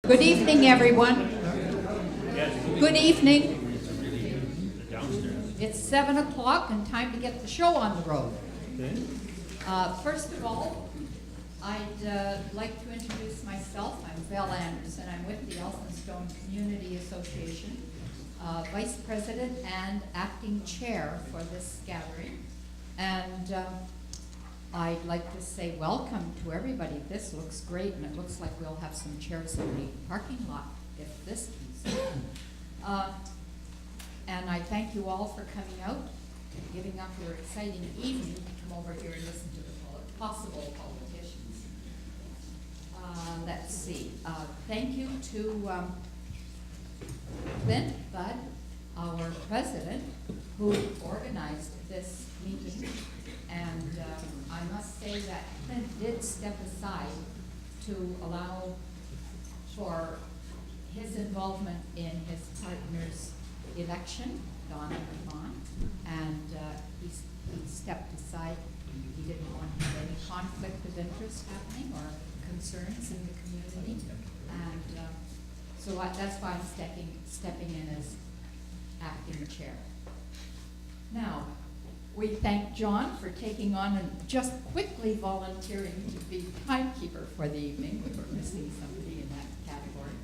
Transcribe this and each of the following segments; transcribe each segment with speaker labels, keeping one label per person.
Speaker 1: Good evening, everyone. Good evening. It's 7 o'clock and time to get the show on the road. First of all, I'd like to introduce myself. I'm Val Anderson. I'm with the Elphinstone Community Association, Vice President and Acting Chair for this gathering. And I'd like to say welcome to everybody. This looks great, and it looks like we'll have some chairs in the parking lot if this keeps going. And I thank you all for coming out and giving up your exciting evening to come over here and listen to the possible politicians. Let's see. Thank you to Clint Budd, our president, who organized this meeting. And I must say that Clint did step aside to allow for his involvement in his partner's election, Donna McGee, and he stepped aside. He didn't want any conflict of interest happening or concerns in the community, and so that's why I'm stepping in as acting chair. Now, we thank John for taking on and just quickly volunteering to be timekeeper for the evening. We were missing somebody in that category.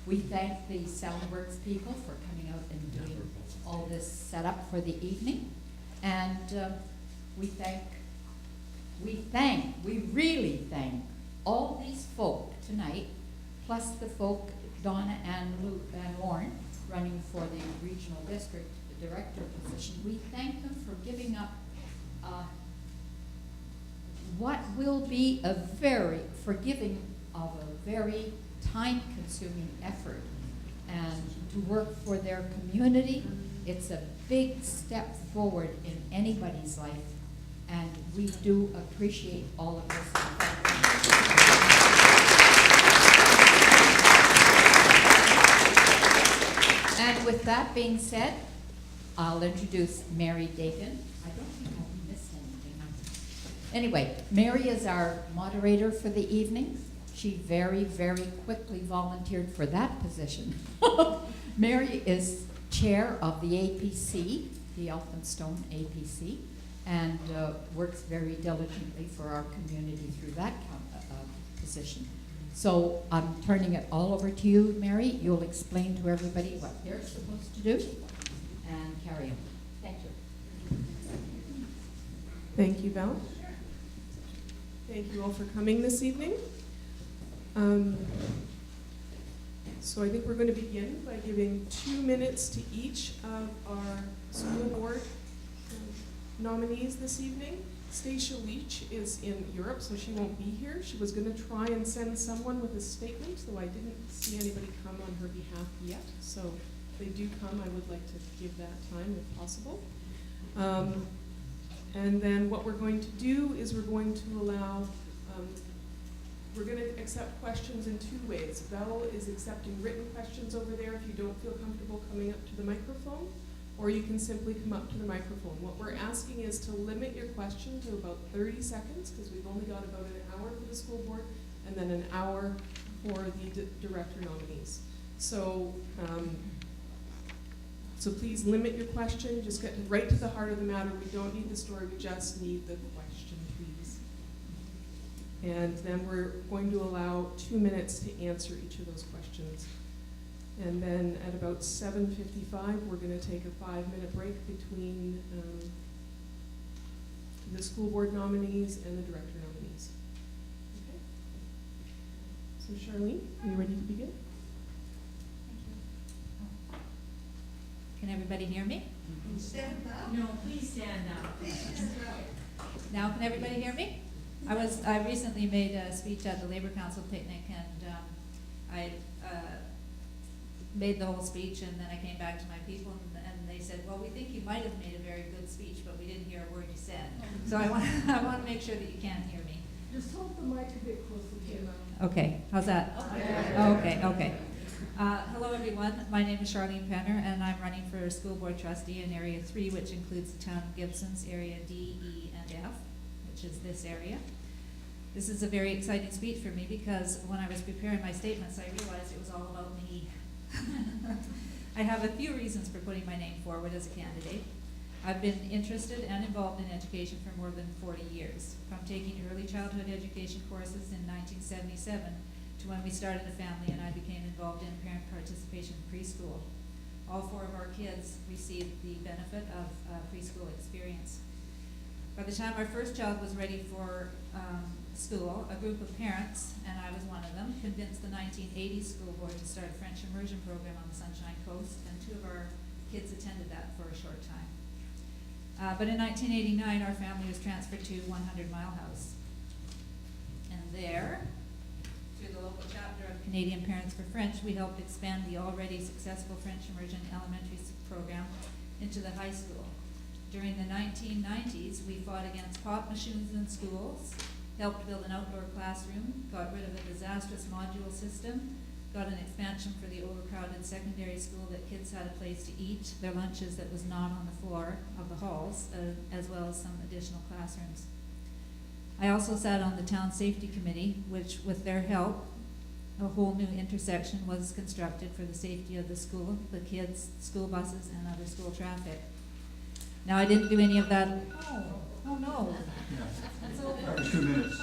Speaker 1: We thank the Soundworks people for coming out and doing all this setup for the evening. And we really thank all these folk tonight, plus the folk, Donna and Lauren, running for the regional district director position. We thank them for giving up what will be a very time-consuming effort, and to work for their community. It's a big step forward in anybody's life, and we do appreciate all of this. And with that being said, I'll introduce Mary Dakin. I don't think I missed anything. Anyway, Mary is our moderator for the evening. She very, very quickly volunteered for that position. Mary is chair of the APC, the Elphinstone APC, and works very diligently for our community through that position. So I'm turning it all over to you, Mary. You'll explain to everybody what they're supposed to do and carry on. Thank you.
Speaker 2: Thank you, Val. Thank you all for coming this evening. So I think we're going to begin by giving 2 minutes to each of our school board nominees this evening. Stacia Leach is in Europe, so she won't be here. She was going to try and send someone with a statement, though I didn't see anybody come on her behalf yet. So if they do come, I would like to give that time if possible. And then what we're going to do is we're going to allow, we're going to accept questions in 2 ways. Val is accepting written questions over there if you don't feel comfortable coming up to the microphone, or you can simply come up to the microphone. What we're asking is to limit your question to about 30 seconds, because we've only got about an hour for the school board, and then an hour for the director nominees. So, so please limit your question, just get right to the heart of the matter. We don't need the story, we just need the question, please. And then we're going to allow 2 minutes to answer each of those questions. And then at about 7:55, we're going to take a 5-minute break between the school board nominees and the director nominees. Okay. So Charlene, are you ready to begin?
Speaker 1: Can everybody hear me?
Speaker 3: Stand up.
Speaker 4: No, please stand up.
Speaker 1: Now can everybody hear me? I recently made a speech at the Labor Council picnic, and I made the whole speech, and then I came back to my people, and they said, well, we think you might have made a very good speech, but we didn't hear a word you said. So I want to make sure that you can hear me.
Speaker 3: Just hold the mic a bit closer to you.
Speaker 1: Okay, how's that? Okay. Hello everyone, my name is Charlene Penner, and I'm running for school board trustee in Area 3, which includes the town of Gibson's Area D, E, and F, which is this area. This is a very exciting speech for me because when I was preparing my statements, I realized it was all
Speaker 4: I have a few reasons for putting my name forward as a candidate. I've been interested and involved in education for more than 40 years, from taking early childhood education courses in 1977 to when we started a family and I became involved in parent participation in preschool. All 4 of our kids received the benefit of preschool experience. By the time our first child was ready for school, a group of parents, and I was one of them, convinced the 1980 school board to start a French immersion program on the Sunshine Coast, and 2 of our kids attended that for a short time. But in 1989, our family was transferred to 100 Mile House. And there, through the local chapter of Canadian Parents for French, we helped expand the already successful French immersion elementary program into the high school. During the 1990s, we fought against pop machines in schools, helped build an outdoor classroom, got rid of a disastrous module system, got an expansion for the overcrowded secondary school that kids had a place to eat their lunches that was not on the floor of the halls, as well as some additional classrooms. I also sat on the town safety committee, which with their help, a whole new intersection was constructed for the safety of the school, the kids, school buses, and other school traffic. Now, I didn't do any of that. Oh no. That's over.
Speaker 5: That was 2 minutes.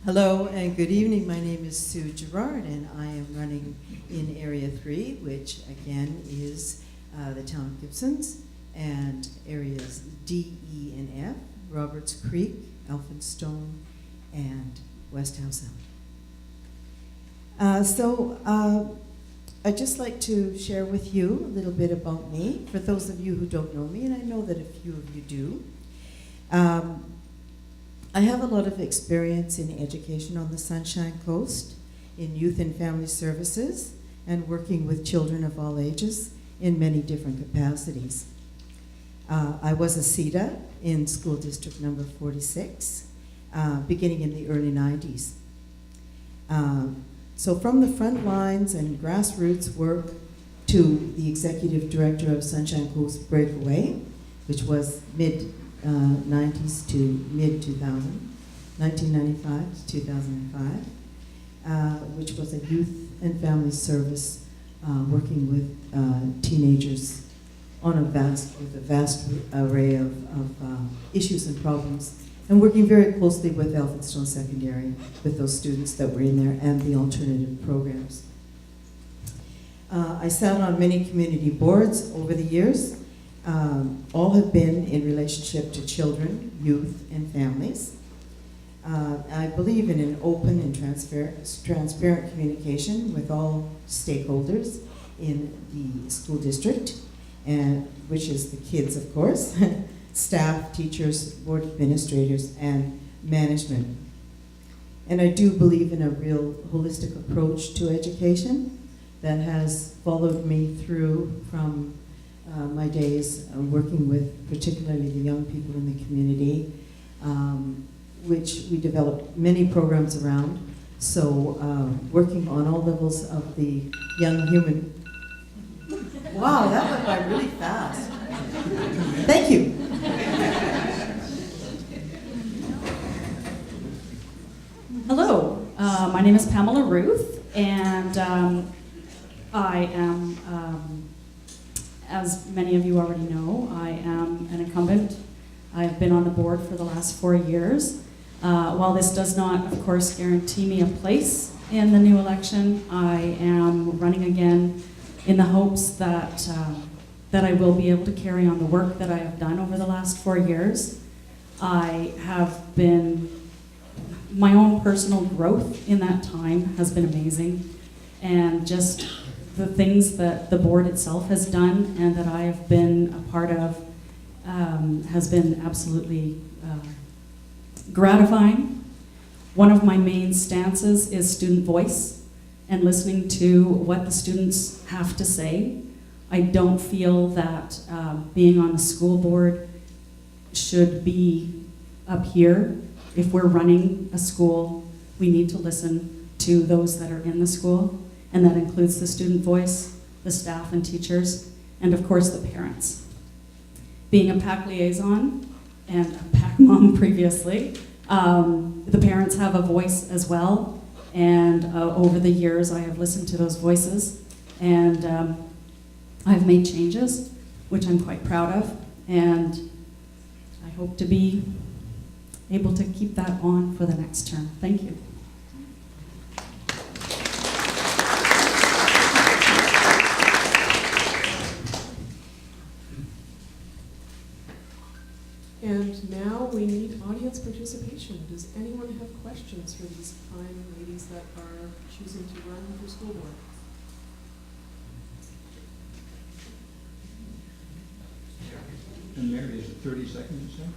Speaker 6: Hello and good evening. My name is Sue Gerard and I am running in Area 3, which again is the town of Gibsons, and areas D, E, and F, Roberts Creek, Elphinstone, and West House I'd just like to share with you a little bit about me, for those of you who don't know me, and I know that a few of you do. I have a lot of experience in education on the Sunshine Coast, in youth and family services, and working with children of all ages in many different capacities. I was a CETA in school district number 46, beginning in the early 90s. So from the front lines and grassroots work to the executive director of Sunshine Coast Breakaway, which was mid-90s to mid-2000, 1995 to 2005, which was a youth and family service working with teenagers on with a vast array of issues and problems, and working very closely with Elphinstone Secondary, with those students that were in there, and the alternative programs. I sat on many community boards over the years. All have been in relationship to children, youth, and families. I believe in an open and transparent communication with all stakeholders in the school district, and which is the kids, of course, staff, teachers, board administrators, and management. And I do believe in a real holistic approach to education that has followed me through from my days working with particularly the young people in the community, which we developed many programs around. So working on all levels of the young human. Wow, that went by really fast. Thank you.
Speaker 7: Hello, my name is Pamela Ruth, and I am, as many of you already know, I am an incumbent. I've been on the board for the last 4 years. While this does not, of course, guarantee me a place in the new election, I am running again in the hopes that that I will be able to carry on the work that I have done over the last 4 years. I have been, my own personal growth in that time has been amazing, and just the things that the board itself has done and that I have been a part of has been absolutely gratifying. One of my main stances is student voice and listening to what the students have to say. I don't feel that being on the school board should be up here. If we're running a school, we need to listen to those that are in the school, and that includes the student voice, the staff and teachers, and of course the parents. Being a PAC liaison and a PAC mom previously, The parents have a voice as well, and over the years I have listened to those voices, and I've made changes, which I'm quite proud of, and I hope to be able to keep that on for the next term. Thank you.
Speaker 2: And now we need audience participation. Does anyone have questions for these fine ladies that are choosing to run for school board?
Speaker 5: And Mary, is it 30 seconds, you say?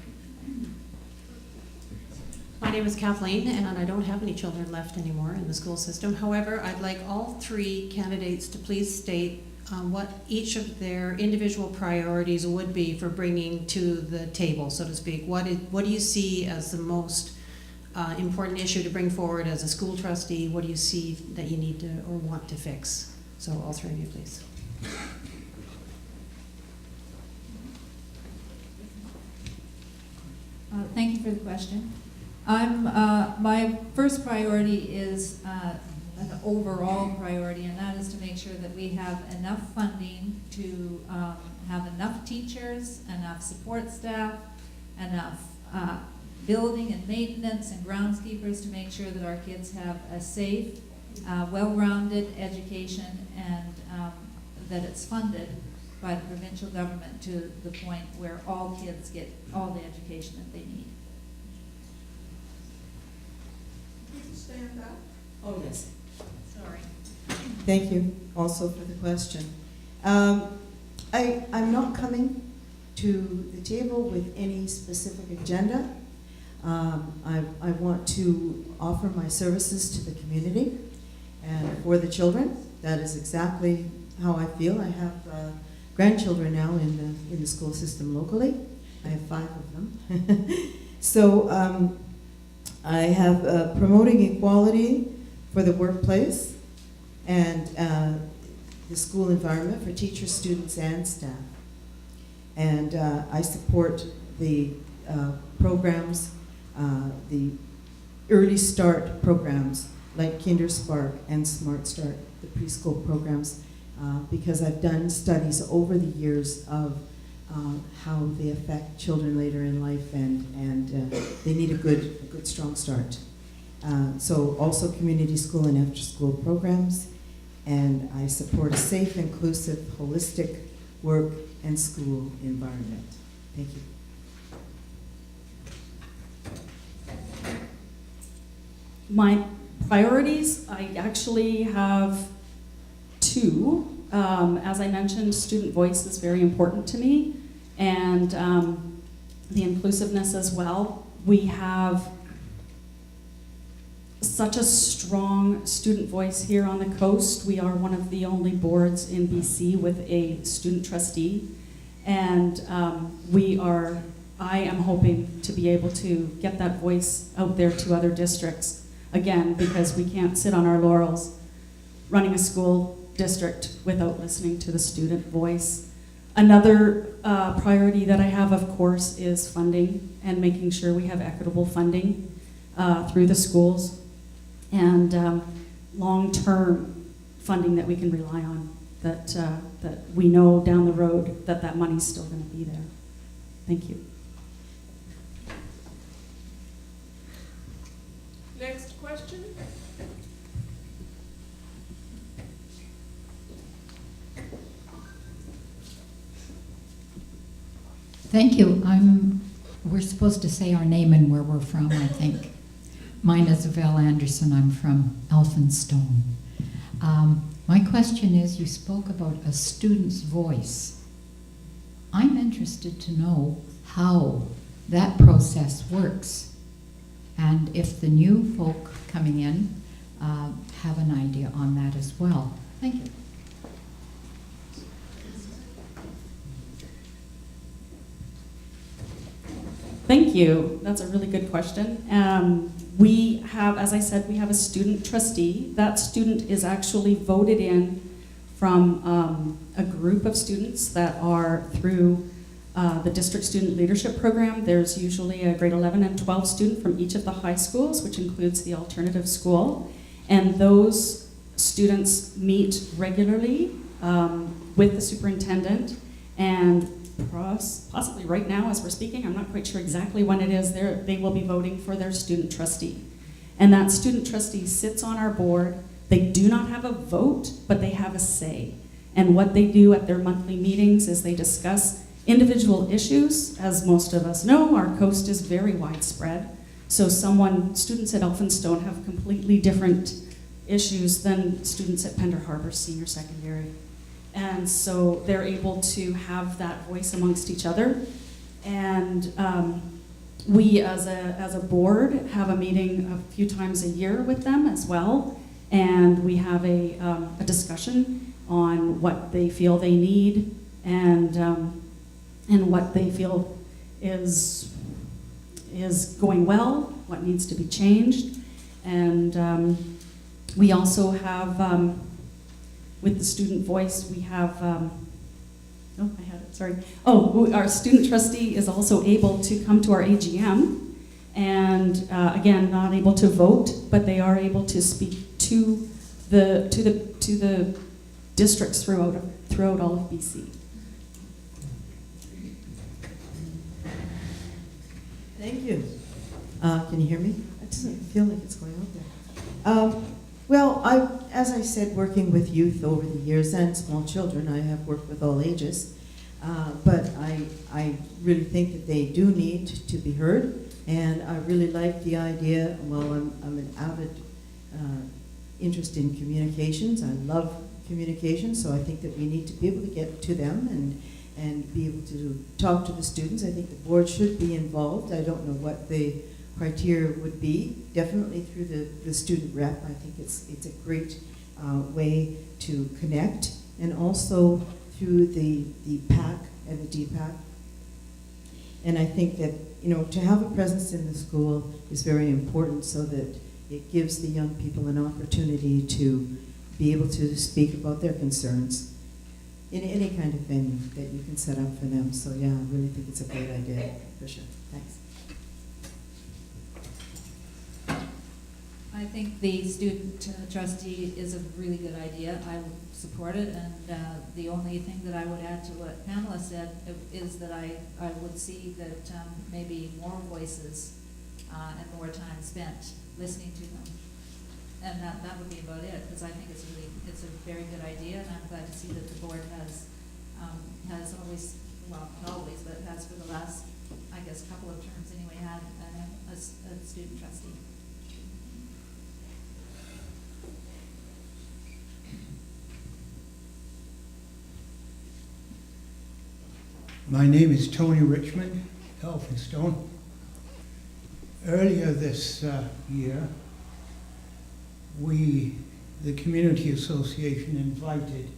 Speaker 8: My name is Kathleen, and I don't have any children left anymore in the school system. However, I'd like all three candidates to please state what each of their individual priorities would be for bringing to the table, so to speak. What do you see as the most important issue to bring forward as a school trustee? What do you see that you need to or want to fix? So all three of you, please.
Speaker 4: Thank you for the question. My first priority is an overall priority, and that is to make sure that we have enough funding to have enough teachers, enough support staff, enough building and maintenance and groundskeepers to make sure that our kids have a safe, well-rounded education, and that it's funded by the provincial government to the point where all kids get all the education that they need.
Speaker 3: Stand up.
Speaker 6: Oh, yes.
Speaker 4: Sorry.
Speaker 6: Thank you also for the question. I'm not coming to the table with any specific agenda. I want to offer my services to the community and for the children. That is exactly how I feel. I have grandchildren now in the school system locally. I have 5 of them. So I have promoting equality for the workplace and the school environment for teachers, students, and staff. And I support the programs, the early start programs like KinderSpark and Smart Start, the preschool programs, because I've done studies over the years of how they affect children later in life, and they need a good strong start. So also community school and after school programs, and I support a safe, inclusive, holistic work and school environment. Thank you.
Speaker 7: My priorities, I actually have 2. As I mentioned, student voice is very important to me, and the inclusiveness as well. We have such a strong student voice here on the coast. We are one of the only boards in BC with a student trustee, and I am hoping to be able to get that voice out there to other districts, again, because we can't sit on our laurels running a school district without listening to the student voice. Another priority that I have, of course, is funding and making sure we have equitable funding through the schools, and long-term funding that we can rely on, that we know down the road that money's still going to be there. Thank you.
Speaker 2: Next question?
Speaker 1: Thank you. We're supposed to say our name and where we're from, I think. Mine is Val Anderson. I'm from Elphinstone. My question is, you spoke about a student's voice. I'm interested to know how that process works, and if the new folk coming in have an idea on that as well. Thank you.
Speaker 7: Thank you. That's a really good question. We have, as I said, we have a student trustee. That student is actually voted in from a group of students that are through the district student leadership program. There's usually a grade 11 and 12 student from each of the high schools, which includes the alternative school. And those students meet regularly with the superintendent, and possibly right now as we're speaking, I'm not quite sure exactly when it is, they will be voting for their student trustee. And that student trustee sits on our board. They do not have a vote, but they have a say. And what they do at their monthly meetings is they discuss individual issues. As most of us know, our coast is very widespread. So students at Elphinstone have completely different issues than students at Pender Harbor Senior Secondary. And so they're able to have that voice amongst each other. And we as a board have a meeting a few times a year with them as well. And we have a discussion on what they feel they need and what they feel is going well, what needs to be changed. And we also have, with the student voice, we have, our student trustee is also able to come to our AGM, and again, not able to vote, but they are able to speak to the districts throughout all of BC.
Speaker 6: Thank you. Can you hear me? It doesn't feel like it's going out there. Well, as I said, working with youth over the years and small children, I have worked with all ages, but I really think that they do need to be heard, and I really like the idea. Well, I'm an avid interest in communications. I love communication, so I think that we need to be able to get to them and be able to talk to the students. I think the board should be involved. I don't know what the criteria would be. Definitely through the student rep. I think it's a great way to connect, and also through the PAC and the DPAC. And I think that, to have a presence in the school is very important, so that it gives the young people an opportunity to be able to speak about their concerns in any kind of venue that you can set up for them. So yeah, I really think it's a great idea, for sure. Thanks.
Speaker 4: I think the student trustee is a really good idea. I would support it, and the only thing that I would add to what Pamela said is that I would see that maybe more voices and more time spent listening to them. And that would be about it, because I think it's a very good idea, and I'm glad to see that the board has always, well, not always, but has for the last, I guess, couple of terms anyway, had a student trustee.
Speaker 9: My name is Tony Richmond, Elphinstone. Earlier this year, the Community Association, invited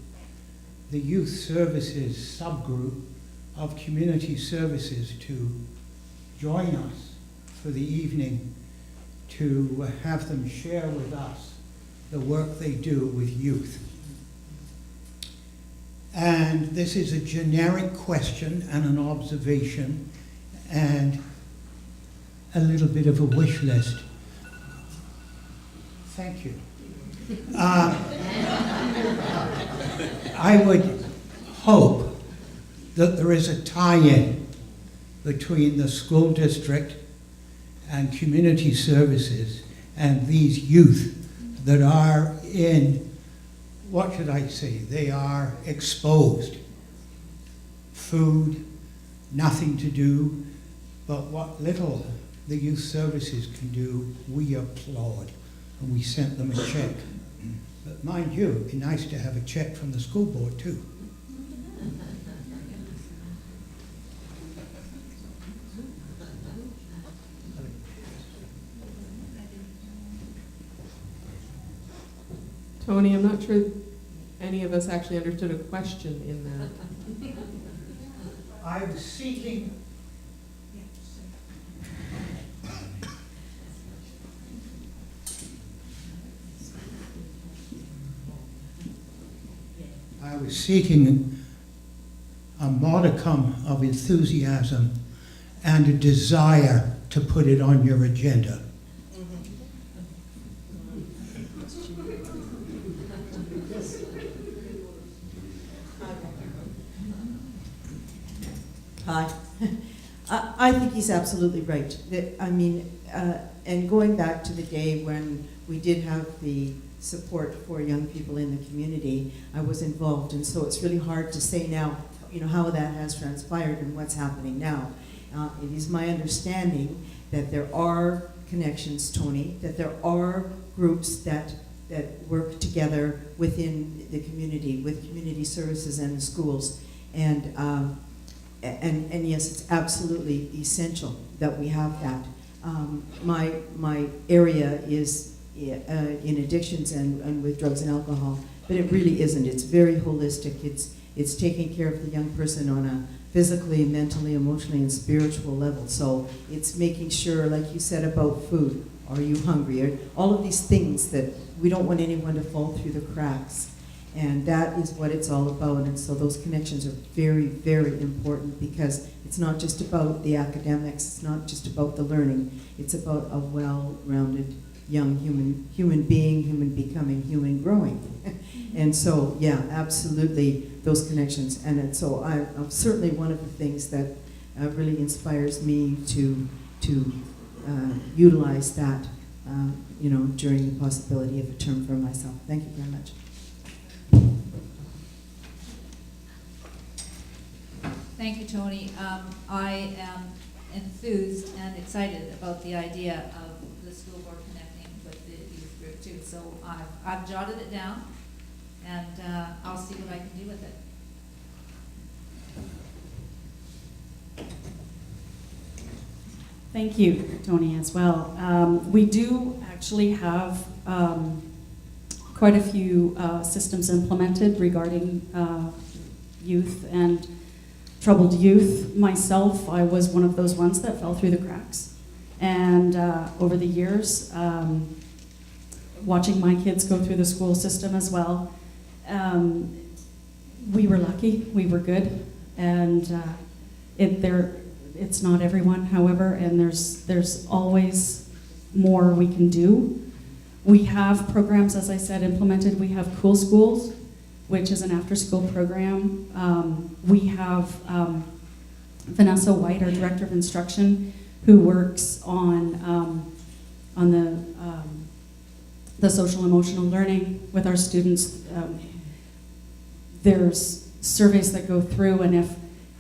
Speaker 9: the Youth Services subgroup of Community Services to join us for the evening to have them share with us the work they do with youth. And this is a generic question and an observation and a little bit of a wish list. Thank you. I would hope that there is a tie-in between the school district and community services and these youth that are in, what should I say, they are exposed. Food, nothing to do, but what little the youth services can do, we applaud, and we sent them a check. But mind you, it'd be nice to have a check from the school board too.
Speaker 2: Tony, I'm not sure any of us actually understood a question in that.
Speaker 9: I was seeking a modicum of enthusiasm and a desire to put it on your agenda.
Speaker 6: Hi. I think he's absolutely right. I mean, and going back to the day when we did have the support for young people in the community, I was involved, and so it's really hard to say now, you know, how that has transpired and what's happening now. It is my understanding that there are connections, Tony, that there are groups that work together within the community, with community services and the schools, and yes, it's absolutely essential that we have that. My area is in addictions and with drugs and alcohol, but it really isn't. It's very holistic. It's taking care of the young person on a physically, mentally, emotionally, and spiritual level. So it's making sure, like you said about food, are you hungry? All of these things that we don't want anyone to fall through the cracks. And that is what it's all about. And so those connections are very, very important, because it's not just about the academics, it's not just about the learning, it's about a well-rounded young human being, human becoming, human growing. And so, yeah, absolutely, those connections. And so I'm certainly one of the things that really inspires me to utilize that, you know, during the possibility of a term for myself. Thank you very much.
Speaker 4: Thank you, Tony. I am enthused and excited about the idea of the school board connecting with the youth group too. So I've jotted it down, and I'll see what I can do with it.
Speaker 7: Thank you, Tony, as well. We do actually have quite a few systems implemented regarding youth and troubled youth. Myself, I was one of those ones that fell through the cracks. And over the years, watching my kids go through the school system as well, we were lucky, we were good, and it's not everyone, however, and there's always more we can do. We have programs, as I said, implemented. We have Cool Schools, which is an after-school program. We have Vanessa White, our Director of Instruction, who works on the social emotional learning with our students. There's surveys that go through, and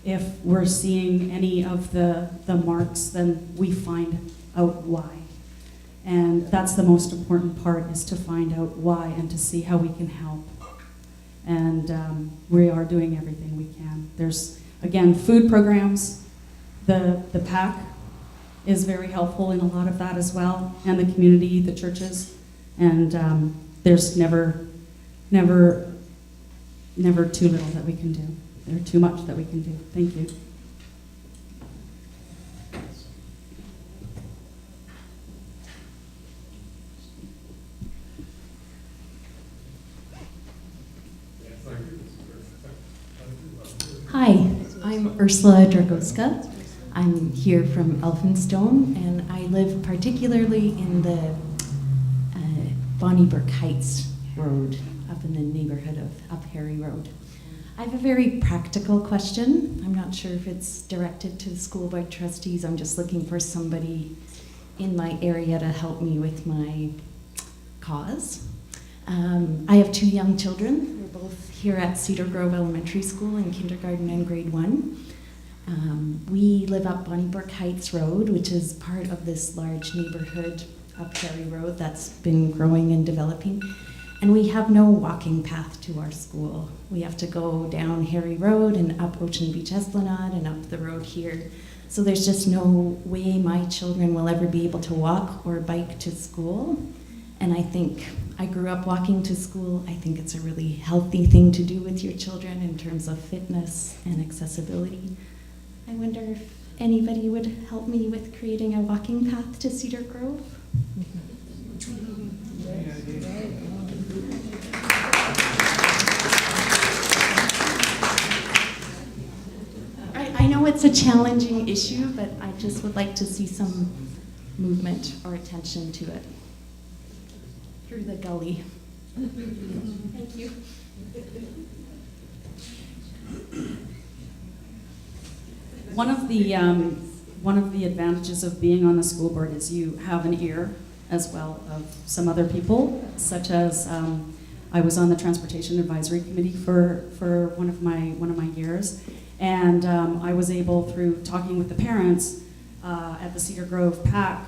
Speaker 7: if we're seeing any of the marks, then we find out why. And that's the most important part, is to find out why and to see how we can help. And we are doing everything we can. There's, again, food programs. The PAC is very helpful in a lot of that as well, and the community, the churches. And there's never too little that we can do. There's too much that we can do. Thank you.
Speaker 10: Hi, I'm Ursula Dragoska. I'm here from Elphinstone, and I live particularly in the Bonnie Burke Heights Road, up in the neighborhood of Up Harry Road. I have a very practical question. I'm not sure if it's directed to the school board trustees. I'm just looking for somebody in my area to help me with my cause. I have 2 young children. They're both here at Cedar Grove Elementary School in kindergarten and grade 1. We live up Bonnie Burke Heights Road, which is part of this large neighborhood up Harry Road that's been growing and developing. And we have no walking path to our school. We have to go down Harry Road and up Ocean Beach Esplanade and up the road here. So there's just no way my children will ever be able to walk or bike to school. And I think I grew up walking to school. I think it's a really healthy thing to do with your children in terms of fitness and accessibility. I wonder if anybody would help me with creating a walking path to Cedar Grove. it's a challenging issue, but I just would like to see some movement or attention to it through the gully. Thank you. One of the advantages of being on the school board is you have an ear as well of some other people, such as I was on the Transportation Advisory Committee for one of my years, and I was able, through talking with the parents at the Cedar Grove PAC,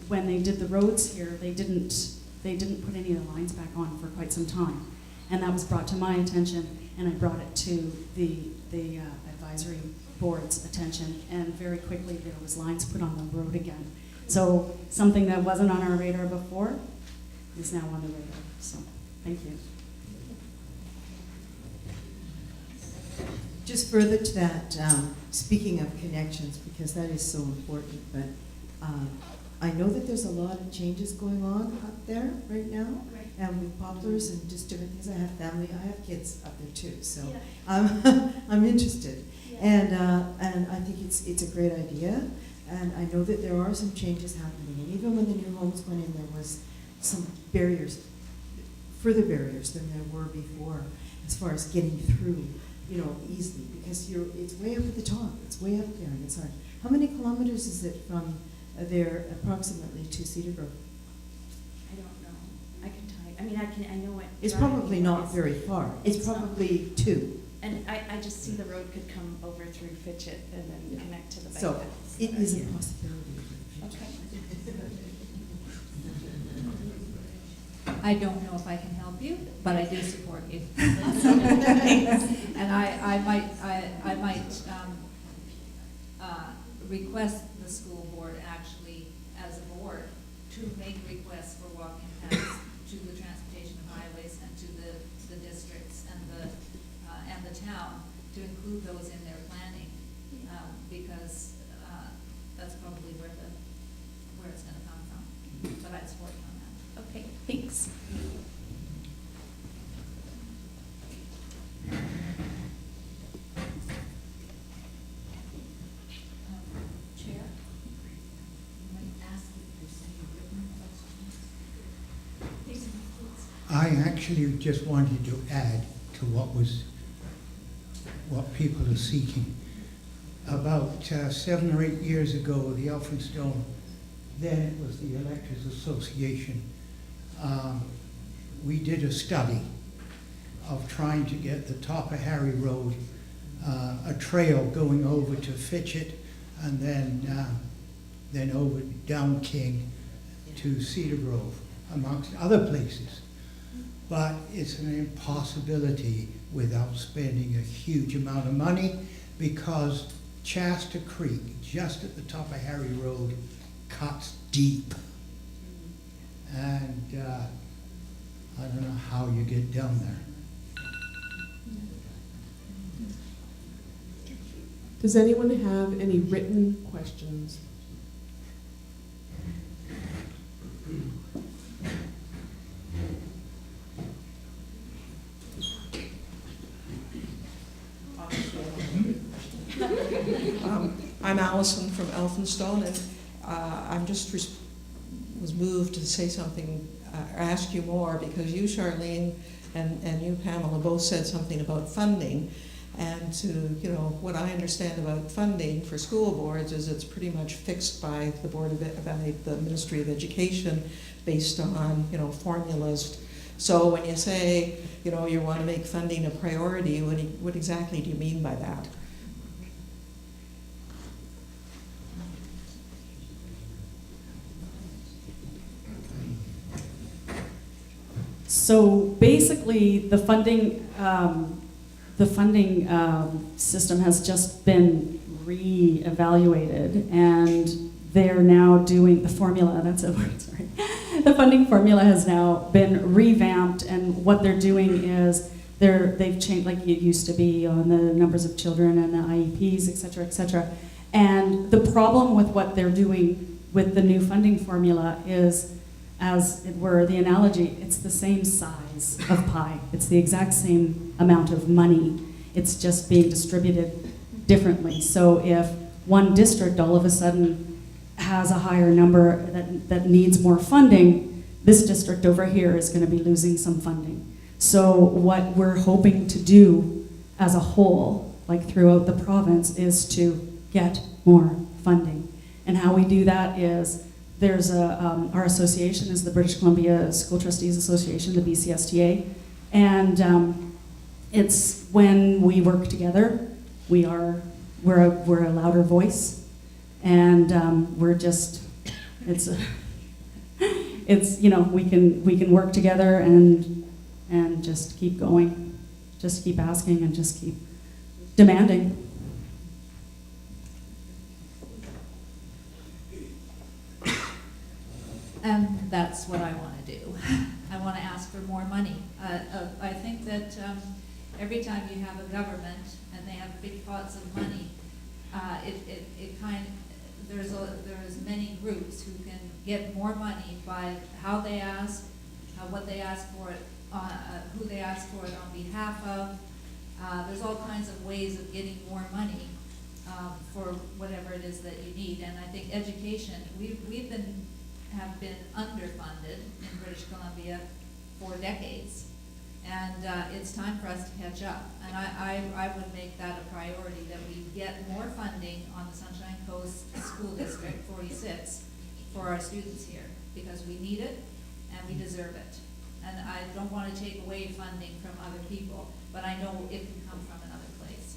Speaker 10: when they did the roads here, they didn't put any of the lines back on for quite some time, and that was brought to my attention, and I brought it to the advisory board's attention, and very quickly there was lines put on the road again. So something that wasn't on our radar before is now on the radar. So thank you.
Speaker 6: Just further to that, speaking of connections, because that is so important, but I know that there's a lot of changes going on up there right now, and with poplars and just different things. I have family, I have kids up there too, so I'm interested. And I think it's a great idea, and I know that there are some changes happening. And even when the new homes went in, there was some barriers, further barriers than there were before, as far as getting through, easily, because it's way up at the top. It's way up there, and it's hard. How many kilometers is it from there approximately to Cedar Grove?
Speaker 10: I don't know. I can tell you. I mean, I know it.
Speaker 6: It's probably not very far. It's probably 2.
Speaker 10: And I just see the road could come over through Fitchett and then connect to the bike
Speaker 6: So
Speaker 10: paths.
Speaker 6: it is a possibility.
Speaker 10: Okay.
Speaker 4: I don't know if I can help you, but I do support you. And I might request the school board, actually, as a board, to make requests for walking paths to the transportation of highways and to the districts and the town, to include those in their planning, because that's probably where it's going to come from. But I'd support you on that.
Speaker 10: Okay, thanks.
Speaker 1: Chair, you might ask if there's any written questions.
Speaker 9: I actually just wanted to add to what people are seeking. About 7 or 8 years ago, the Elphinstone, then it was the Electors Association, we did a study of trying to get the top of Harry Road, a trail going over to Fitchett, and then over down King to Cedar Grove, amongst other places. But it's an impossibility without spending a huge amount of money, because Shasta Creek, just at the top of Harry Road, cuts deep. And I don't know how you get down there.
Speaker 2: Does anyone have any written questions?
Speaker 3: I'm Allison from Elphinstone, and I'm just was moved to say something, ask you more, because you, Charlene, and you, Pamela, both said something about funding. And what I understand about funding for school boards is it's pretty much fixed by the the Ministry of Education, based on formulas. So when you say you want to make funding a priority, what exactly do you mean by that?
Speaker 7: So basically, the funding system has just been re-evaluated, and they're now doing the formula. That's a word. Sorry. The funding formula has now been revamped, and what they're doing is they've changed, like it used to be, on the numbers of children and the IEPs, et cetera, et cetera. And the problem with what they're doing with the new funding formula is, as it were, the analogy, it's the same size of pie. It's the exact same amount of money. It's just being distributed differently. So if one district all of a sudden has a higher number that needs more funding, this district over here is going to be losing some funding. So what we're hoping to do as a whole, like throughout the province, is to get more funding. And how we do that is there's our association is the British Columbia School Trustees Association, the BCSTA, and it's when we work together, we're a louder voice, and it's you know, we can work together and just keep going, just keep asking and just keep demanding.
Speaker 4: And that's what I want to do. I want to ask for more money. I think that every time you have a government and they have big pots of money, there's many groups who can get more money by how they ask, what they ask for it, who they ask for it on behalf of. There's all kinds of ways of getting more money for whatever it is that you need. And I think education, we've have been underfunded in British Columbia for decades, and it's time for us to catch up. And I would make that a priority, that we get more funding on the Sunshine Coast School District 46 for our students here, because we need it and we deserve it. And I don't want to take away funding from other people, but I know it can come from another place.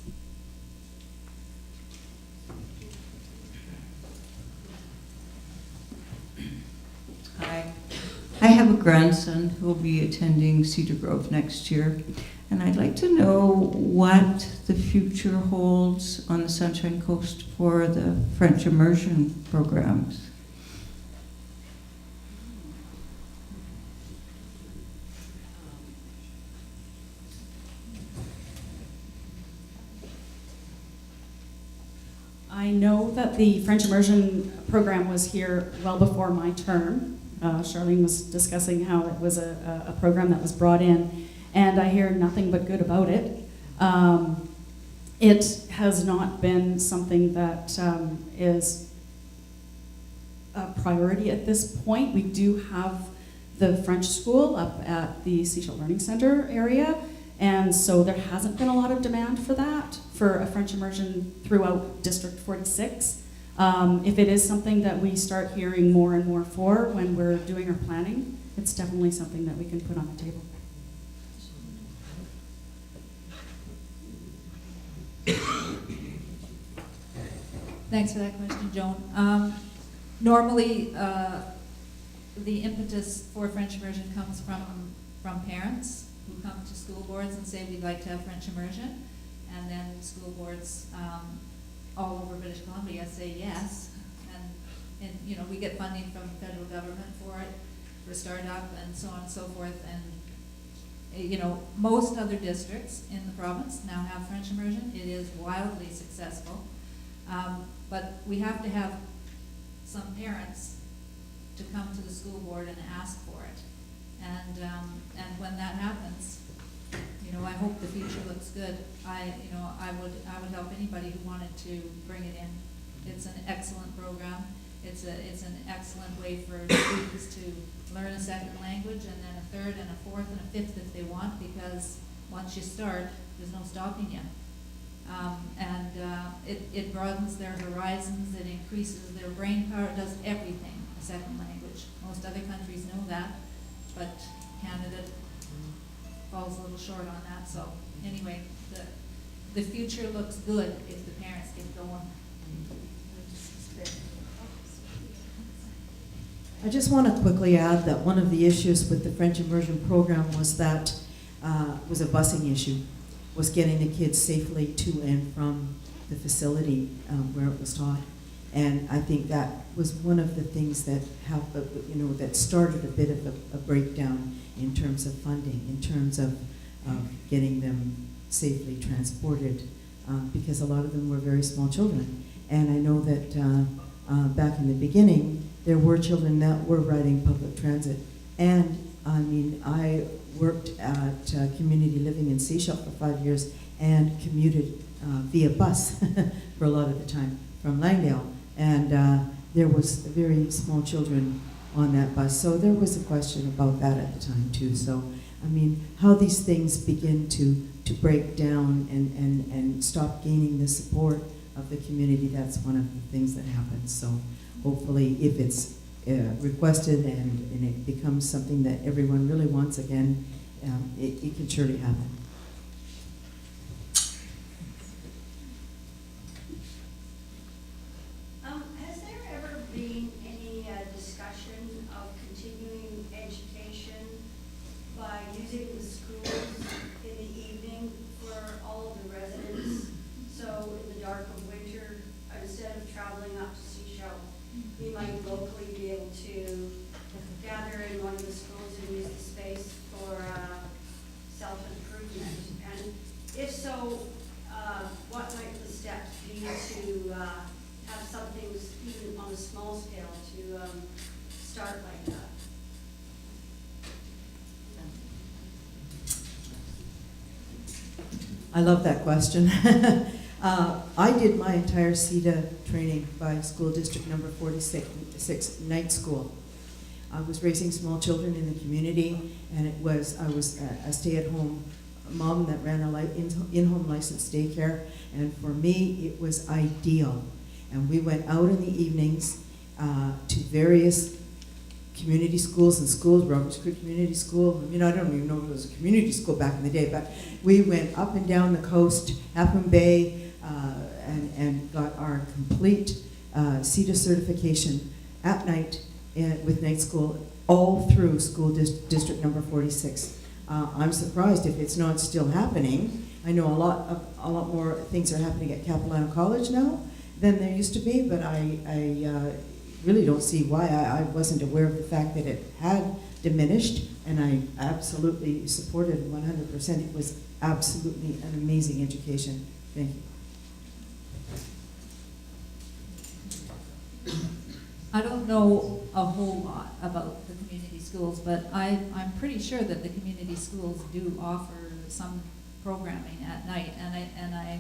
Speaker 11: Hi. I have a grandson who will be attending Cedar Grove next year, and I'd like to know what the future holds on the Sunshine Coast for the French immersion programs.
Speaker 7: I know that the French immersion program was here well before my term. Charlene was discussing how it was a program that was brought in, and I hear nothing but good about it. It has not been something that is a priority at this point. We do have the French school up at the Seashell Learning Center area, and so there hasn't been a lot of demand for that, for a French immersion throughout District 46. If it is something that we start hearing more and more for when we're doing our planning, it's definitely something that we can put on the table.
Speaker 4: Thanks for that question, Joan. Normally, the impetus for French immersion comes from parents who come to school boards and say we'd like to have French immersion, and then school boards all over British Columbia say yes, and you know, we get funding from the federal government for it, for startup and so on and so forth, and you know, most other districts in the province now have French immersion. It is wildly successful, but we have to have some parents to come to the school board and ask for it, and when that happens, you know, I hope the future looks good. I would help anybody who wanted to bring it in. It's an excellent program. It's an excellent way for students to learn a second language, and then a third and a fourth and a fifth if they want, because once you start, there's no stopping you. It broadens their horizons, it increases their brain power, it does everything, a second language. Most other countries know that, but Canada falls a little short on that. So anyway, the future looks good if the parents get going.
Speaker 6: I just want to quickly add that one of the issues with the French immersion program was that was a busing issue, was getting the kids safely to and from the facility where it was taught. And I think that was one of the things that helped, that started a bit of a breakdown in terms of funding, in terms of getting them safely transported, because a lot of them were very small children. And I know that back in the beginning, there were children that were riding public transit. And I mean, I worked at community living in Seashell for 5 years, and commuted via bus for a lot of the time from Langdale. And there was very small children on that bus. So there was a question about that at the time too. So, I mean, how these things begin to break down and stop gaining the support of the community, that's one of the things that happens. So hopefully if it's requested and it becomes something that everyone really wants again, it can surely happen.
Speaker 12: Has there ever been any discussion of continuing education by using the schools in the evening for all of the residents? So in the dark of winter, instead of traveling up to Seashell, we might locally be able to gather in one of the schools and use the space for self-improvement. And if so, what might the steps be to have something even on a small scale to start like that?
Speaker 6: I love that question. I did my entire CETA training by school district number 46, night school. I was raising small children in the community, and I was a stay-at-home mom that ran a in-home licensed daycare, and for me it was ideal. And we went out in the evenings to various community schools and schools, Roberts Creek Community School. I mean, I don't even know if it was a community school back in the day, but we went up and down the coast, Half Bay, and got our complete CETA certification at night with night school all through school district number 46. I'm surprised if it's not still happening. I know a lot more things are happening at Capilano College now than there used to be, but I really don't see why. I wasn't aware of the fact that it had diminished, and I absolutely supported 100%. It was absolutely an amazing education. Thank you.
Speaker 4: I don't know a whole lot about the community schools, but I'm pretty sure that the community schools do offer some programming at night, and I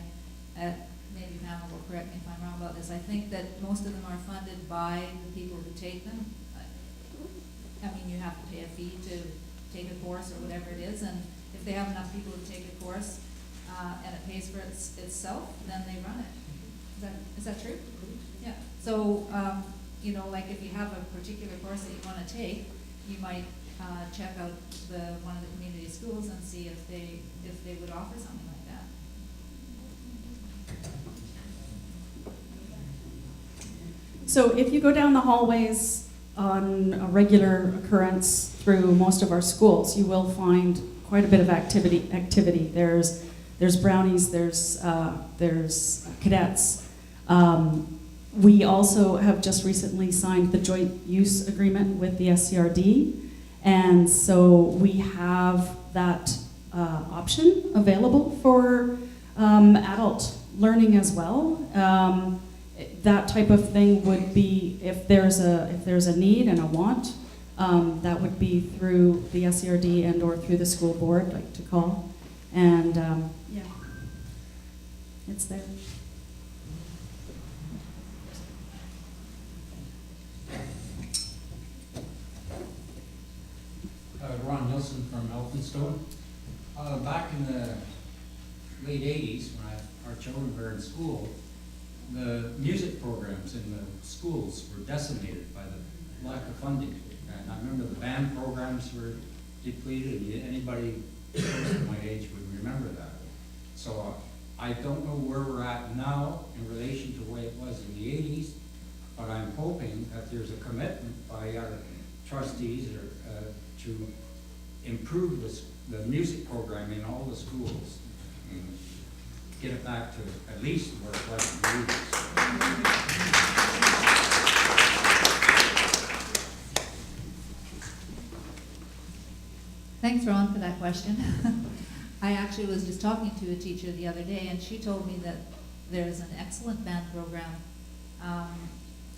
Speaker 4: maybe Pamela will correct me if I'm wrong about this. I think that most of them are funded by the people who take them. I mean, you have to pay a fee to take a course or whatever it is, and if they have enough people to take a course and it pays for itself, then they run it. Is that true? Yeah. So, you know, like if you have a particular course that you want to take, you might check out one of the community schools and see if they would offer something like that.
Speaker 7: So if you go down the hallways on a regular occurrence through most of our schools, you will find quite a bit of activity. There's brownies, there's cadets. We also have just recently signed the joint use agreement with the SCRD, and so we have that option available for adult learning as well. That type of thing would be if there's a need and a want, that would be through the SCRD and or through the school board, like to call, and yeah, it's there.
Speaker 13: Ron Nilsson from Elphinstone. Back in the late 80s, when our children were in school, the music programs in the schools were decimated by the lack of funding. And I remember the band programs were depleted, and anybody close to my age would remember that. So I don't know where we're at now in relation to the way it was in the 80s, but I'm hoping that there's a commitment by our trustees to improve the music program in all the schools and get it back to at least where it was in the 80s.
Speaker 4: Thanks, Ron, for that question. I actually was just talking to a teacher the other day, and she told me that there's an excellent band program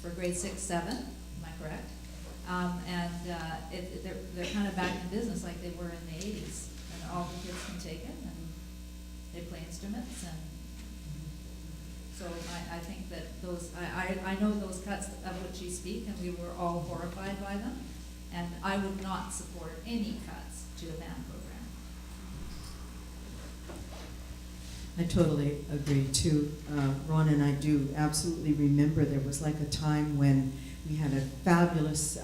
Speaker 4: for grade 6, 7. Am I correct? They're kind of back in business like they were in the 80s, and all the kids can take it. they play instruments, and so I think that those, I know those cuts of which you speak, and we were all horrified by them, and I would not support any cuts to the band program.
Speaker 6: I totally agree too. Ron and I do absolutely remember there was like a time when we had a fabulous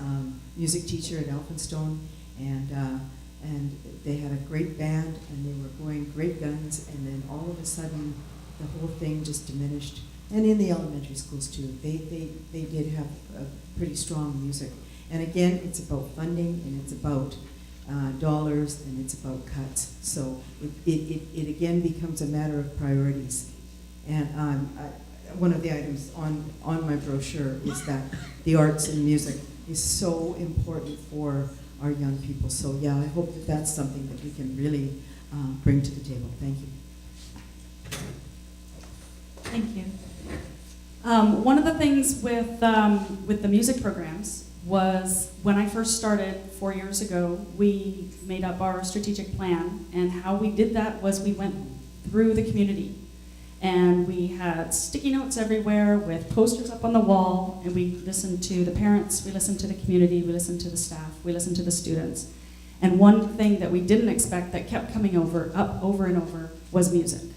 Speaker 6: music teacher at Elphinstone, and they had a great band and they were going great guns, and then all of a sudden the whole thing just diminished. And in the elementary schools too, they did have a pretty strong music. And again, it's about funding, and it's about dollars, and it's about cuts. So it again becomes a matter of priorities. And one of the items on my brochure is that the arts and music is so important for our young people. So yeah, I hope that that's something that we can really bring to the table. Thank you.
Speaker 7: Thank you. One of the things with the music programs was when I first started 4 years ago, we made up our strategic plan, and how we did that was we went through the community, and we had sticky notes everywhere with posters up on the wall, and we listened to the parents, we listened to the community, we listened to the staff, we listened to the students. And one thing that we didn't expect that kept coming up over and over was music.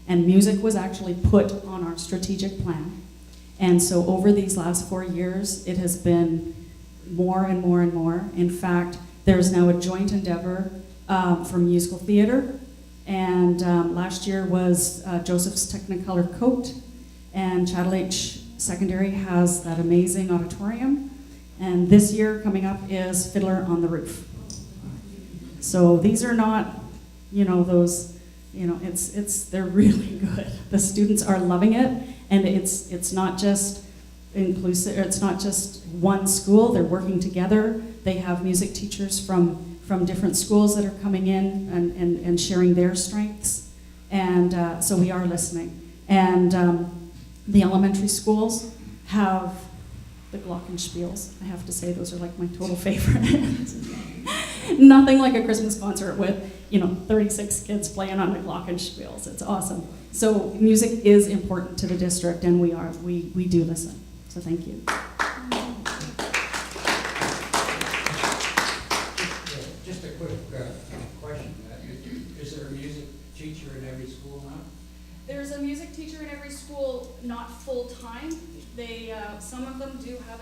Speaker 7: And music was actually put on our strategic plan. And so over these last 4 years, it has been more and more and more. In fact, there's now a joint endeavor for musical theater. And last year was Joseph's Technicolor Coat. And Chattel H Secondary has that amazing auditorium. And this year coming up is Fiddler on the Roof. So these are not, those, they're really good. The students are loving it. And it's not just inclusive, or it's not just one school, they're working together. They have music teachers from different schools that are coming in and sharing their strengths. And so we are listening. And the elementary schools have the glockenspiels. I have to say, those are like my total favorite. Nothing like a Christmas concert with 36 kids playing on the glockenspiels. It's awesome. So music is important to the district, and we do listen. So thank you.
Speaker 13: Just a quick question. Is there a music teacher in every school now?
Speaker 7: There's a music teacher in every school, not full-time. They, some of them do have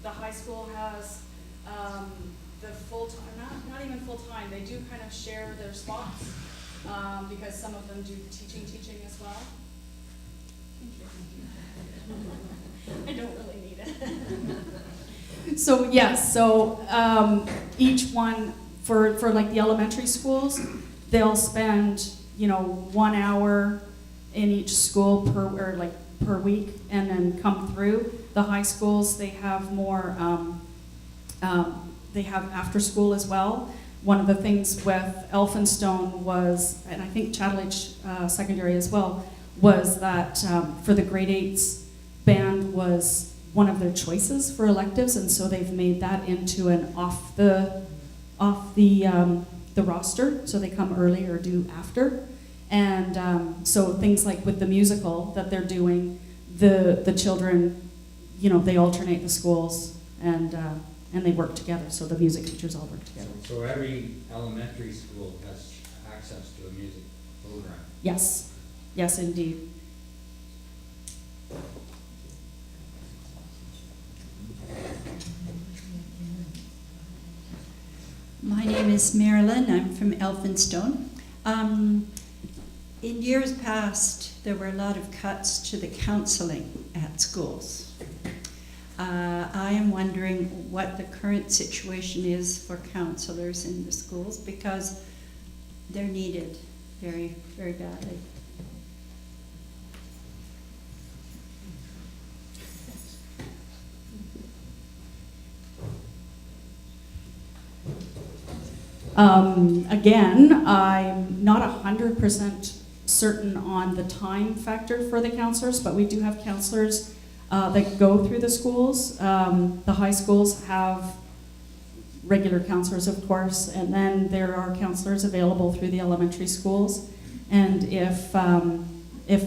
Speaker 7: the high school has the full-time, not even full-time, they do kind of share their spots because some of them do teaching as well. I don't really need it. So yes, each one for like the elementary schools, they'll spend 1 hour in each school per week, and then come through. The high schools, they have more. They have after school as well. One of the things with Elphinstone was, and I think Chattel H Secondary as well, was that for the grade 8s, band was one of their choices for electives, and so they've made that into an off the roster, so they come early or do after. And so things like with the musical that they're doing, the children, they alternate the schools, and they work together, so the music teachers all work together.
Speaker 13: So every elementary school has access to a music program?
Speaker 7: Yes, yes indeed.
Speaker 14: My name is Marilyn. I'm from Elphinstone. In years past, there were a lot of cuts to the counseling at schools. I am wondering what the current situation is for counselors in the schools, because they're needed very, very badly.
Speaker 7: Again, I'm not 100% certain on the time factor for the counselors, but we do have counselors that go through the schools. The high schools have regular counselors, of course, and then there are counselors available through the elementary schools. And if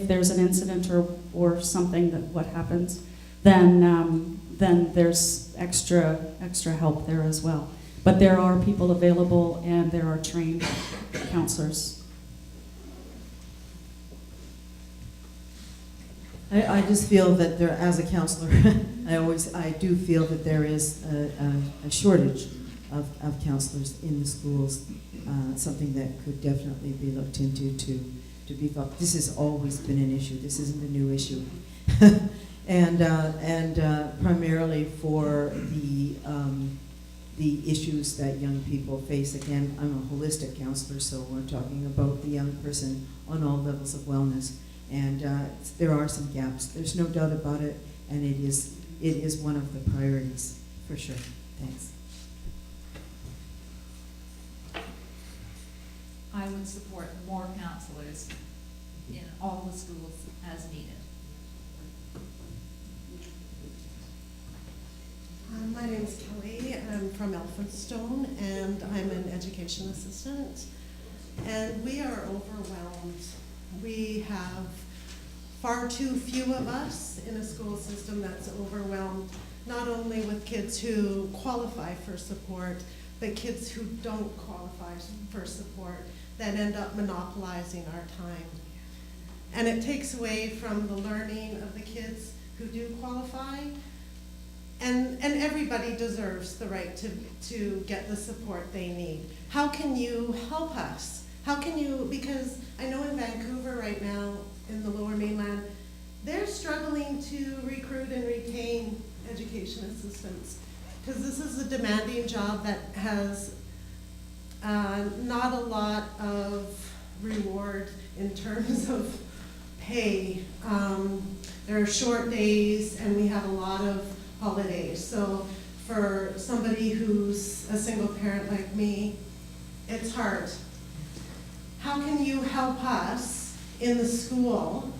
Speaker 7: there's an incident or something that what happens, then there's extra help there as well. But there are people available and there are trained counselors.
Speaker 6: I just feel that there, as a counselor, I do feel that there is a shortage of counselors in the schools, something that could definitely be looked into to beef up. This has always been an issue. This isn't a new issue. and primarily for the issues that young people face. Again, I'm a holistic counselor, so we're talking about the young person on all levels of wellness. And there are some gaps. There's no doubt about it, and it is one of the priorities for sure. Thanks.
Speaker 4: I would support more counselors in all the schools as needed.
Speaker 15: My name is Kelly. I'm from Elphinstone, and I'm an education assistant. And we are overwhelmed. We have far too few of us in a school system that's overwhelmed, not only with kids who qualify for support, but kids who don't qualify for support that end up monopolizing our time. And it takes away from the learning of the kids who do qualify. And everybody deserves the right to get the support they need. How can you help us? How can you, because I know in Vancouver right now, in the Lower Mainland, they're struggling to recruit and retain education assistants, because this is a demanding job that has not a lot of reward in terms of pay. There are short days and we have a lot of holidays. So for somebody who's a single parent like me, it's hard. How can you help us in the school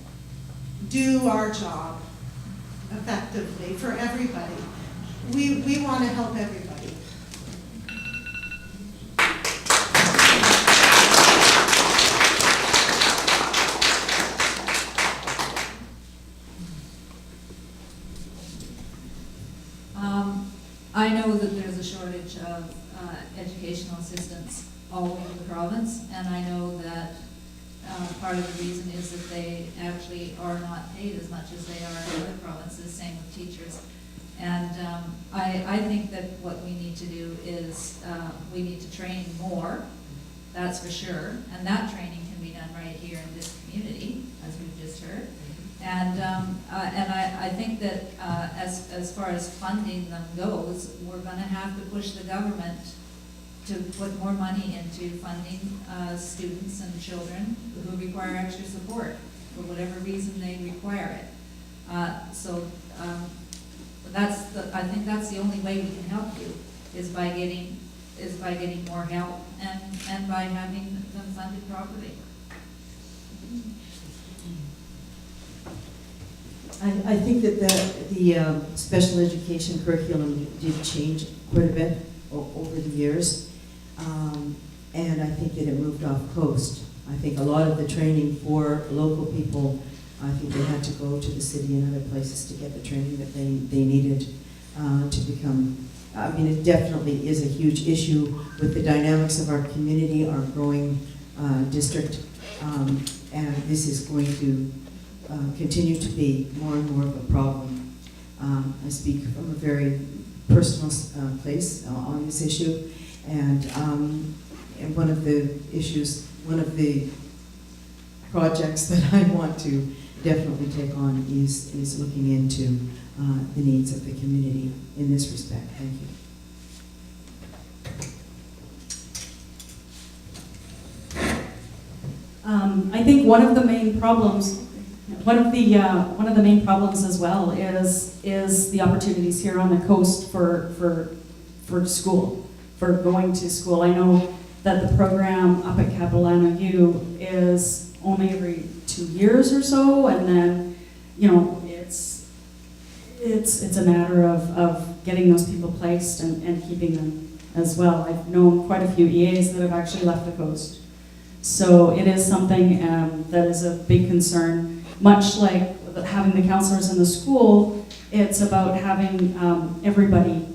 Speaker 15: do our job effectively for everybody? We want to help everybody.
Speaker 4: I know that there's a shortage of educational assistants all over the province, and I know that part of the reason is that they actually are not paid as much as they are in other provinces, same with teachers. And I think that what we need to do is we need to train more, that's for sure, and that training can be done right here in this community, as we've just heard. And I think that as far as funding them goes, we're going to have to push the government to put more money into funding students and children who require extra support for whatever reason they require it. I think that's the only way we can help you is by getting more help and by having them funded properly.
Speaker 6: I think that the special education curriculum did change quite a bit over the years, and I think that it moved off coast. I think a lot of the training for local people, I think they had to go to the city and other places to get the training that they needed to become. I mean, it definitely is a huge issue with the dynamics of our community, our growing district, and this is going to continue to be more and more of a problem. I speak from a very personal place on this issue, and one of the projects that I want to definitely take on is looking into the needs of the community in this respect. Thank you.
Speaker 7: I think one of the main problems as well is the opportunities here on the coast for school, for going to school. I know that the program up at Capilano U is only every 2 years or so, and then it's a matter of getting those people placed and keeping them as well. I've known quite a few EAs that have actually left the coast. So it is something that is a big concern. Much like having the counselors in the school, it's about having everybody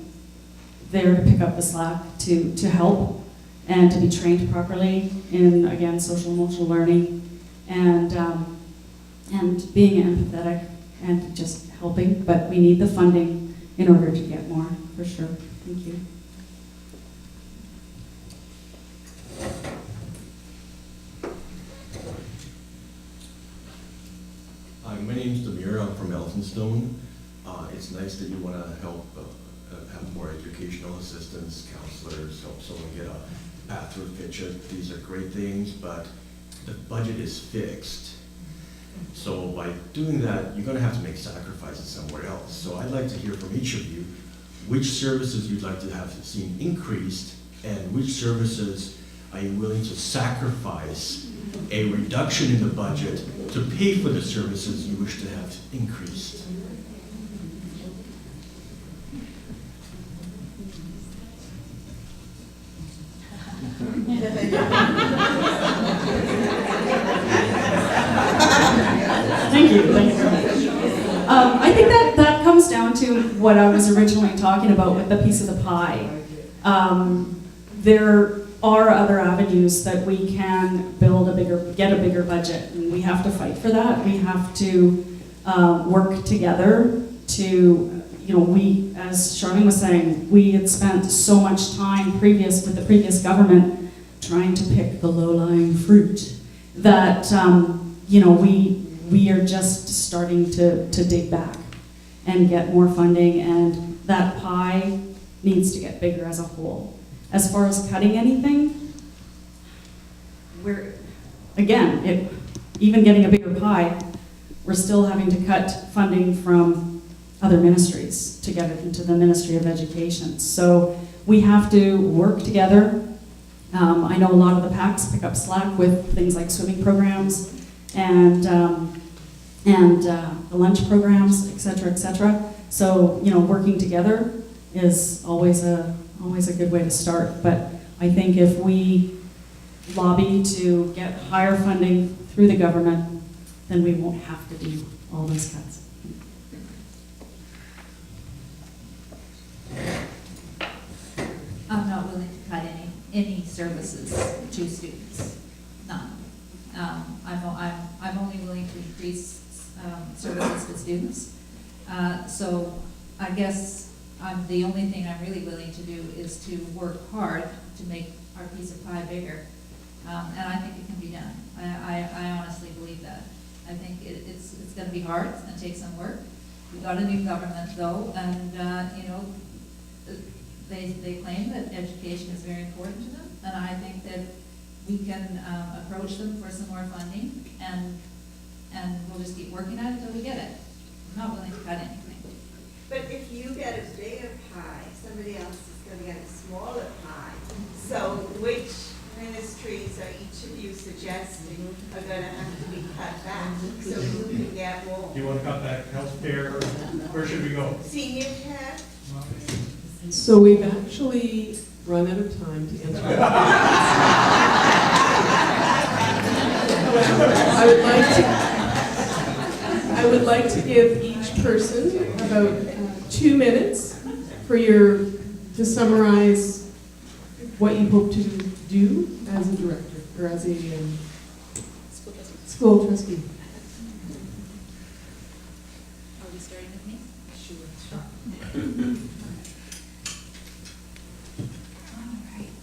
Speaker 7: there to pick up the slack, to help, and to be trained properly in, again, social emotional learning, and being empathetic and just helping. But we need the funding in order to get more, for sure. Thank you.
Speaker 16: Hi, my name's Demir. I'm from Elphinstone. It's nice that you want to help have more educational assistants, counselors, help someone get a path through picture. These are great things, but the budget is fixed. So by doing that, you're going to have to make sacrifices somewhere else. So I'd like to hear from each of you which services you'd like to have seen increased, and which services are you willing to sacrifice a reduction in the budget to pay for the services you wish to have increased.
Speaker 7: Thank you very much. I think that comes down to what I was originally talking about with the piece of the pie. There are other avenues that we can get a bigger budget, and we have to fight for that. We have to work together to, we, as Charlene was saying, we had spent so much time with the previous government trying to pick the low-lying fruit that, we are just starting to dig back and get more funding, and that pie needs to get bigger as a whole. As far as cutting anything, even getting a bigger pie, we're still having to cut funding from other ministries to get it into the Ministry of Education. So we have to work together. I know a lot of the PACs pick up slack with things like swimming programs and the lunch programs, et cetera, et cetera. So, working together is always a good way to start. But I think if we lobby to get higher funding through the government, then we won't have to do all those cuts.
Speaker 4: I'm not willing to cut any services to students, none. I'm only willing to increase services to students. So I guess the only thing I'm really willing to do is to work hard to make our piece of pie bigger. And I think it can be done. I honestly believe that. I think it's going to be hard. It's going to take some work. We've got a new government though, and they claim that education is very important to them, and I think that we can approach them for some more funding, and we'll just keep working at it until we get it. I'm not willing to cut anything.
Speaker 17: But if you get a bigger pie, somebody else is going to get a smaller pie. So which ministries are each of you suggesting are going to have to be cut back so you can get more?
Speaker 5: Do you want to cut back healthcare? Where should we go?
Speaker 17: Senior care?
Speaker 2: So we've actually run out of time to answer that. I would like to give each person about 2 minutes to summarize what you hope to do as a director or as a school trustee.
Speaker 4: Are we starting with me?
Speaker 2: Sure.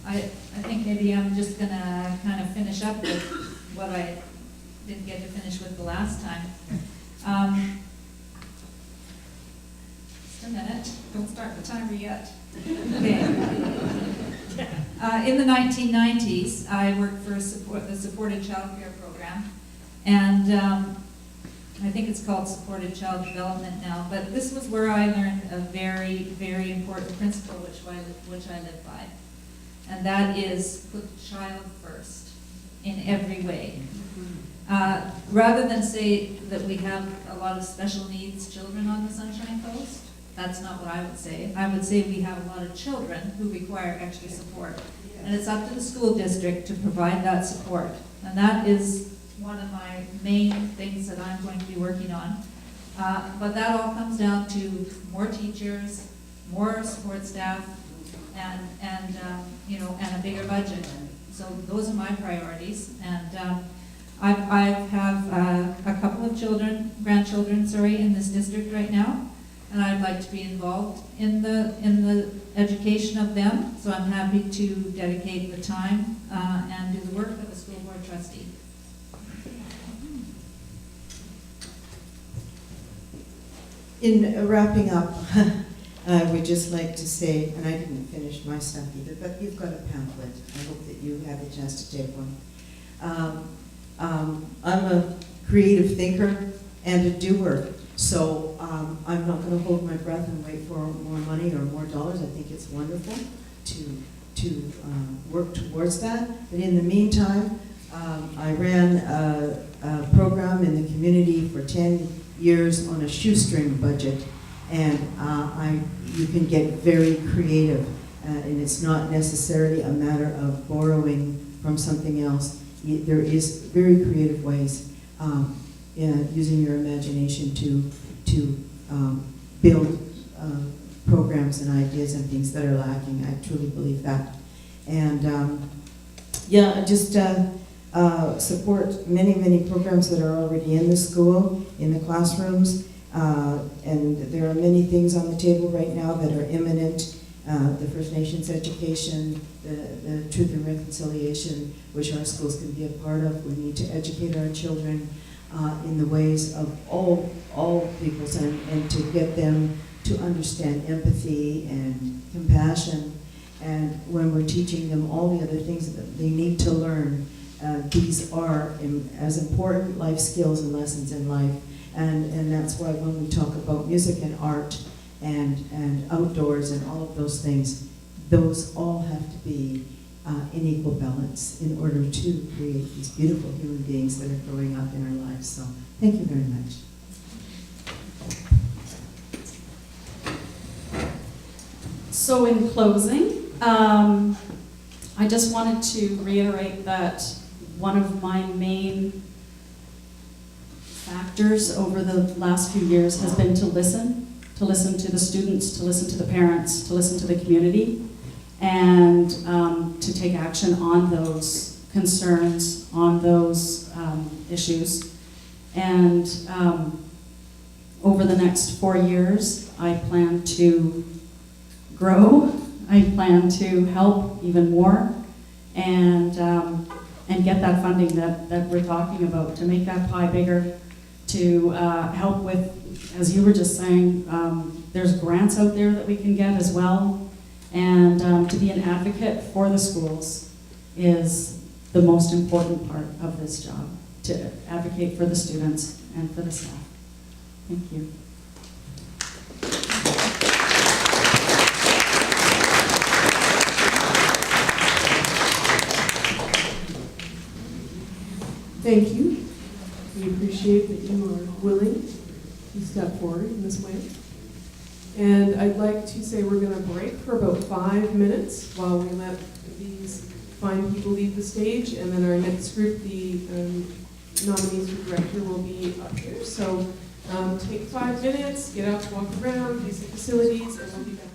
Speaker 4: I think maybe I'm just gonna kind of finish up with what I didn't get to finish with the last time. Just a minute, don't start the timer yet. Okay. In the 1990s, I worked for the Supported Child Care Program, and I think it's called Supported Child Development now, but this was where I learned a very, very important principle which I live by. And that is put the child first in every way. Rather than say that we have a lot of special needs children on the Sunshine Coast, That's not what I would say. I would say we have a lot of children who require extra support. And it's up to the school district to provide that support. And that is one of my main things that I'm going to be working on. But that all comes down to more teachers, more support staff, and you know, and a bigger budget. So those are my priorities. And I have a couple of grandchildren, in this district right now, and I'd like to be involved in the education of them. So I'm happy to dedicate the time and do the work of a school board trustee.
Speaker 6: In wrapping up, I would just like to say, and I didn't finish my stuff either, but you've got a pamphlet. I hope that you have a chance to take one. I'm a creative thinker and a doer, so I'm not going to hold my breath and wait for more money or more dollars. I think it's wonderful to work towards that. But in the meantime, I ran a program in the community for 10 years on a shoestring budget, and you can get very creative, and it's not necessarily a matter of borrowing from something else. There is very creative ways using your imagination to build programs and ideas and things that are lacking. I truly believe that. And yeah, just support many programs that are already in the school, in the classrooms, and there are many things on the table right now that are imminent. The First Nations education, the Truth and Reconciliation, which our schools can be a part of. We need to educate our children in the ways of all peoples, and to get them to understand empathy and compassion. And when we're teaching them all the other things that they need to learn, these are as important life skills and lessons in life. And that's why when we talk about music and art and outdoors and all of those things, those all have to be in equal balance in order to create these beautiful human beings that are growing up in our lives. So thank you very much.
Speaker 7: So in closing, I just wanted to reiterate that one of my main factors over the last few years has been to listen to the students, to listen to the parents, to listen to the community, and to take action on those concerns, on those issues. And over the next 4 years, I plan to grow. I plan to help even more, and get that funding that we're talking about, to make that pie bigger, to help with, as you were just saying, there's grants out there that we can get as well, and to be an advocate for the schools is the most important part of this job, to advocate for the students and for the staff. Thank you.
Speaker 2: Thank you. We appreciate that you are willing to step forward in this way. And I'd like to say we're going to break for about 5 minutes while we let these fine people leave the stage, and then our next group, the nominees for director, will be up here. So take 5 minutes, get out, walk around, use the facilities, and we'll be back.